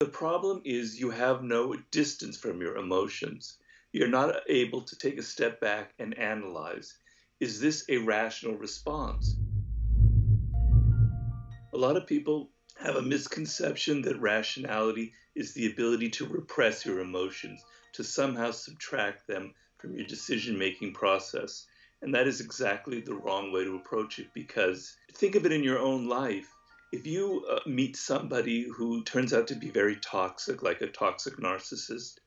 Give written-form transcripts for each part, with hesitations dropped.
The problem is you have no distance from your emotions. You're not able to take a step back and analyze, is this a rational response? A lot of people have a misconception that rationality is the ability to repress your emotions, to somehow subtract them from your decision-making process. And that is exactly the wrong way to approach it, because think of it in your own life. If you meet somebody who turns out to be very toxic, like a toxic narcissist,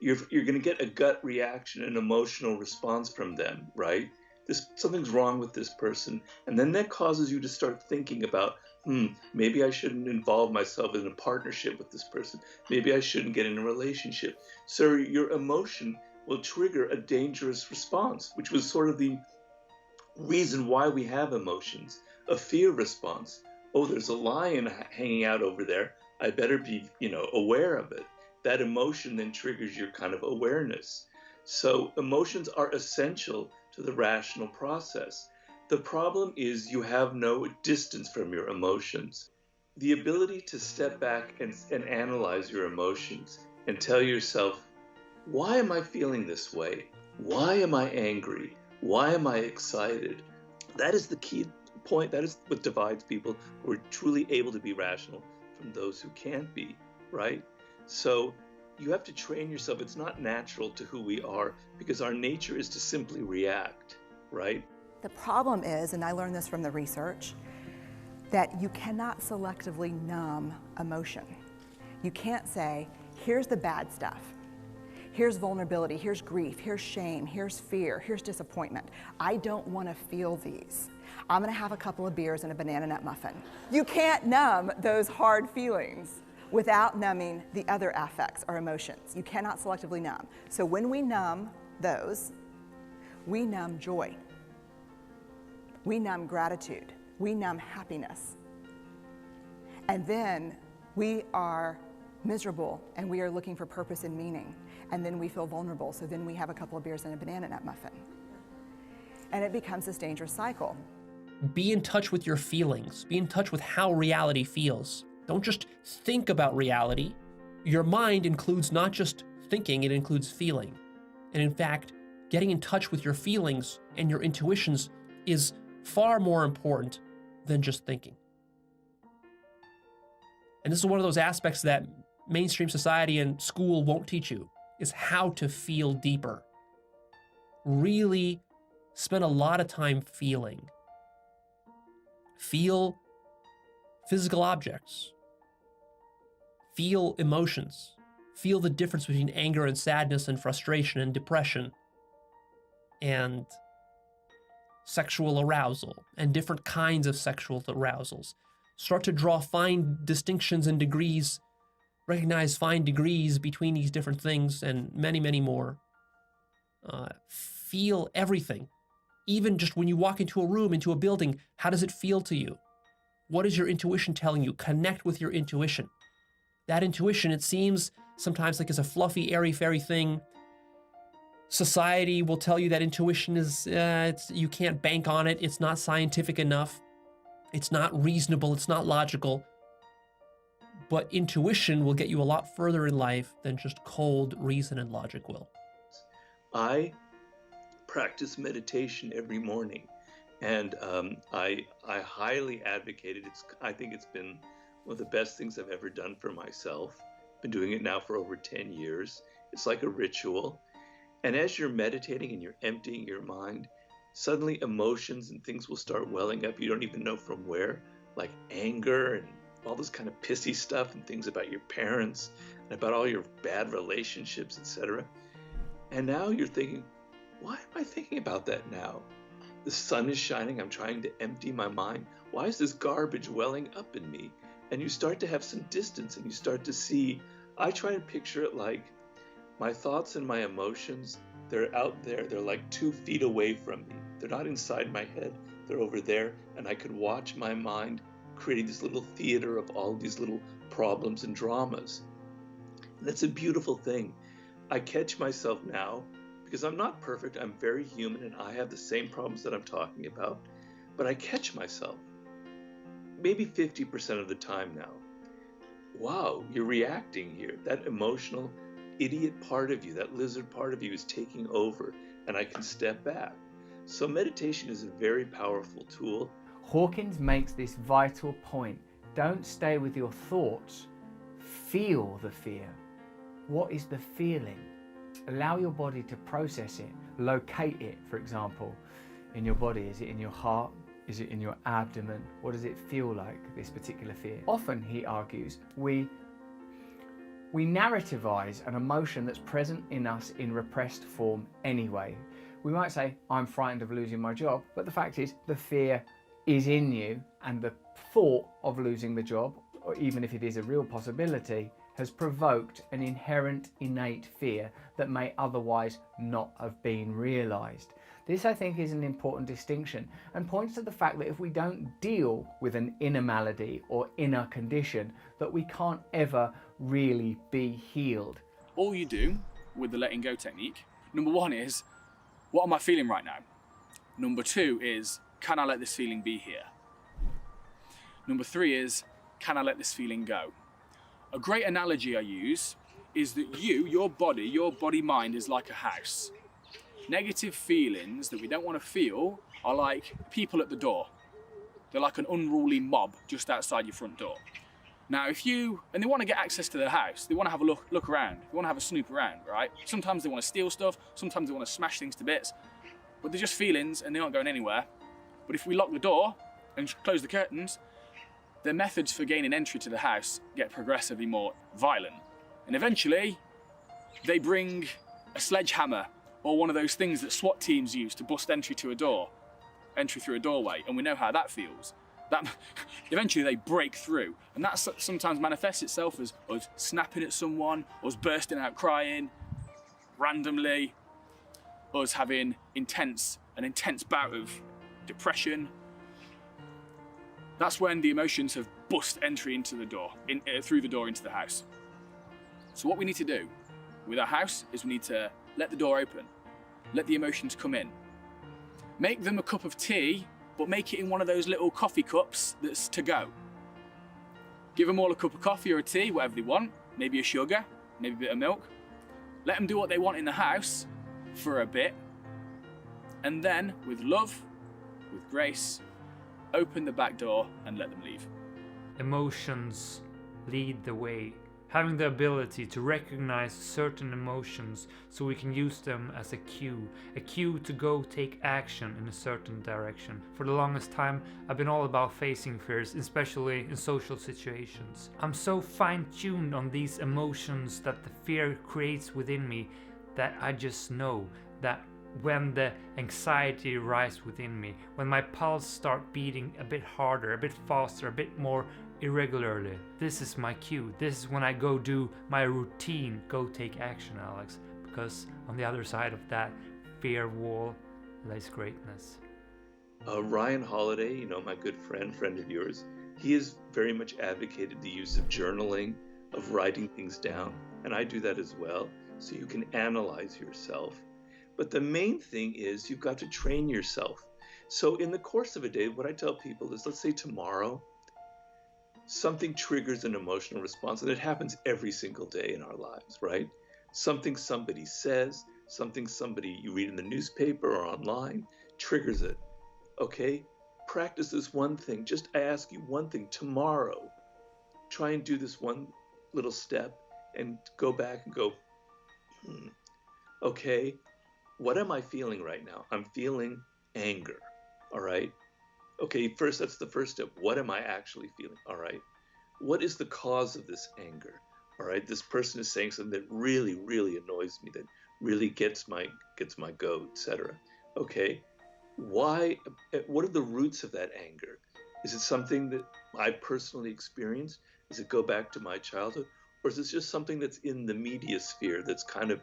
you're going to get a gut reaction, an emotional response from them, right? Something's wrong with this person, and then that causes you to start thinking about, maybe I shouldn't involve myself in a partnership with this person. Maybe I shouldn't get in a relationship. So your emotion will trigger a dangerous response, which was sort of the reason why we have emotions. A fear response. Oh, there's a lion hanging out over there. I better be, aware of it. That emotion then triggers your kind of awareness. So emotions are essential to the rational process. The problem is you have no distance from your emotions. The ability to step back and analyze your emotions and tell yourself, why am I feeling this way? Why am I angry? Why am I excited? That is the key point. That is what divides people who are truly able to be rational from those who can't be, right? So you have to train yourself. It's not natural to who we are, because our nature is to simply react, right? The problem is, and I learned this from the research, that you cannot selectively numb emotion. You can't say, here's the bad stuff. Here's vulnerability, here's grief, here's shame, here's fear, here's disappointment. I don't want to feel these. I'm going to have a couple of beers and a banana nut muffin. You can't numb those hard feelings without numbing the other affects or emotions. You cannot selectively numb. So when we numb those, we numb joy. We numb gratitude. We numb happiness. And then we are miserable and we are looking for purpose and meaning. And then we feel vulnerable, so then we have a couple of beers and a banana nut muffin. And it becomes this dangerous cycle. Be in touch with your feelings. Be in touch with how reality feels. Don't just think about reality. Your mind includes not just thinking, it includes feeling. And in fact, getting in touch with your feelings and your intuitions is far more important than just thinking. And this is one of those aspects that mainstream society and school won't teach you, is how to feel deeper. Really spend a lot of time feeling. Feel physical objects. Feel emotions. Feel the difference between anger and sadness and frustration and depression and sexual arousal and different kinds of sexual arousals. Start to draw fine distinctions and degrees, recognize fine degrees between these different things and many, many more. Feel everything. Even just when you walk into a room, into a building, how does it feel to you? What is your intuition telling you? Connect with your intuition. That intuition, it seems sometimes like it's a fluffy, airy-fairy thing. Society will tell you that intuition is, you can't bank on it. It's not scientific enough. It's not reasonable. It's not logical. But intuition will get you a lot further in life than just cold reason and logic will. I practice meditation every morning, and I highly advocate it. I think it's been one of the best things I've ever done for myself. Been doing it now for over 10 years. It's like a ritual. And as you're meditating and you're emptying your mind, suddenly emotions and things will start welling up. You don't even know from where, like anger and all this kind of pissy stuff and things about your parents and about all your bad relationships, etc. And now you're thinking, why am I thinking about that now? The sun is shining. I'm trying to empty my mind. Why is this garbage welling up in me? And you start to have some distance and you start to see, I try and picture it like my thoughts and my emotions, they're out there. They're like 2 feet away from me. They're not inside my head. They're over there. And I could watch my mind creating this little theater of all these little problems and dramas. And that's a beautiful thing. I catch myself now, because I'm not perfect. I'm very human and I have the same problems that I'm talking about. But I catch myself maybe 50% of the time now wow, you're reacting here. That emotional idiot part of you, that lizard part of you is taking over, and I can step back. So meditation is a very powerful tool. Hawkins makes this vital point. Don't stay with your thoughts. Feel the fear. What is the feeling? Allow your body to process it. Locate it, for example, in your body. Is it in your heart? Is it in your abdomen? What does it feel like, this particular fear? Often, he argues, we narrativize an emotion that's present in us in repressed form anyway. We might say, I'm frightened of losing my job, but the fact is the fear is in you, and the thought of losing the job, or even if it is a real possibility, has provoked an inherent innate fear that may otherwise not have been realized. This, I think, is an important distinction and points to the fact that if we don't deal with an inner malady or inner condition, that we can't ever really be healed. All you do with the letting go technique, number one is, what am I feeling right now? Number two is, can I let this feeling be here? Number three is, can I let this feeling go? A great analogy I use is that your body mind is like a house. Negative feelings that we don't want to feel are like people at the door. They're like an unruly mob just outside your front door. Now and they want to get access to the house, they want to have a look around, they want to have a snoop around, right? Sometimes they want to steal stuff, sometimes they want to smash things to bits, but they're just feelings and they aren't going anywhere. But if we lock the door and close the curtains, their methods for gaining entry to the house get progressively more violent. And eventually, they bring a sledgehammer or one of those things that SWAT teams use to bust entry through a doorway, and we know how that feels. That eventually they break through, and that sometimes manifests itself as us snapping at someone, us bursting out crying randomly, us having an intense bout of depression. That's when the emotions have bust entry into the door, through the door into the house. So what we need to do with our house is we need to let the door open, let the emotions come in. Make them a cup of tea, but make it in one of those little coffee cups that's to go. Give them all a cup of coffee or a tea, whatever they want, maybe a sugar, maybe a bit of milk. Let them do what they want in the house for a bit, and then with love, with grace, open the back door and let them leave. Emotions lead the way. Having the ability to recognize certain emotions so we can use them as a cue to go take action in a certain direction. For the longest time, I've been all about facing fears, especially in social situations. I'm so fine-tuned on these emotions that the fear creates within me that I just know that when the anxiety rises within me, when my pulse starts beating a bit harder, a bit faster, a bit more irregularly, this is my cue. This is when I go do my routine, go take action, Alex. Because on the other side of that fear wall lies greatness. Ryan Holiday, my good friend of yours, he has very much advocated the use of journaling, of writing things down, and I do that as well, so you can analyze yourself. But the main thing is you've got to train yourself. So in the course of a day, what I tell people is, let's say tomorrow, something triggers an emotional response, and it happens every single day in our lives, right? Something somebody says, something somebody you read in the newspaper or online triggers it. Okay, practice this one thing. Just I ask you one thing tomorrow. Try and do this one little step and go back and go, okay, what am I feeling right now? I'm feeling anger, all right? Okay, first, that's the first step. What am I actually feeling? All right. What is the cause of this anger? All right. This person is saying something that really, really annoys me, that really gets my goat, etc. Okay. Why? What are the roots of that anger? Is it something that I personally experienced? Does it go back to my childhood? Or is this just something that's in the media sphere that's kind of,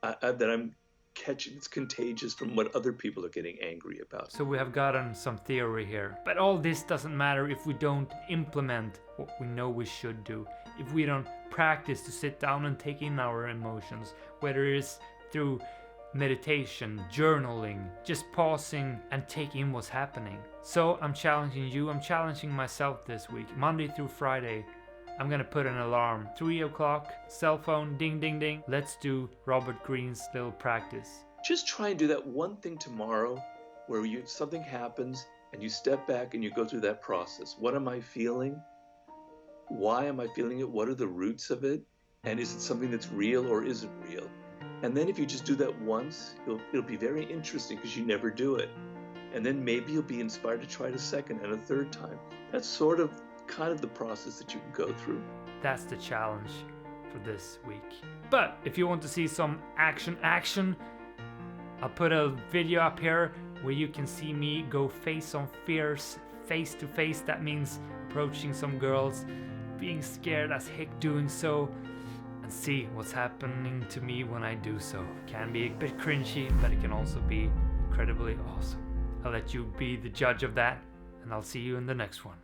that I'm catching, it's contagious from what other people are getting angry about? So we have gotten some theory here. But all this doesn't matter if we don't implement what we know we should do. If we don't practice to sit down and take in our emotions, whether it's through meditation, journaling, just pausing and take in what's happening. So I'm challenging you, I'm challenging myself this week, Monday through Friday. I'm gonna put an alarm. 3 o'clock, cell phone, ding ding ding. Let's do Robert Greene's little practice. Just try and do that one thing tomorrow where something happens and you step back and you go through that process. What am I feeling? Why am I feeling it? What are the roots of it? And is it something that's real or isn't real? And then if you just do that once, it'll be very interesting because you never do it. And then maybe you'll be inspired to try it a second and a third time. That's kind of the process that you can go through. That's the challenge for this week. But if you want to see some action, I'll put a video up here where you can see me go face on fears, face to face. That means approaching some girls, being scared as heck doing so, and see what's happening to me when I do so. It can be a bit cringy, but it can also be incredibly awesome. I'll let you be the judge of that, and I'll see you in the next one.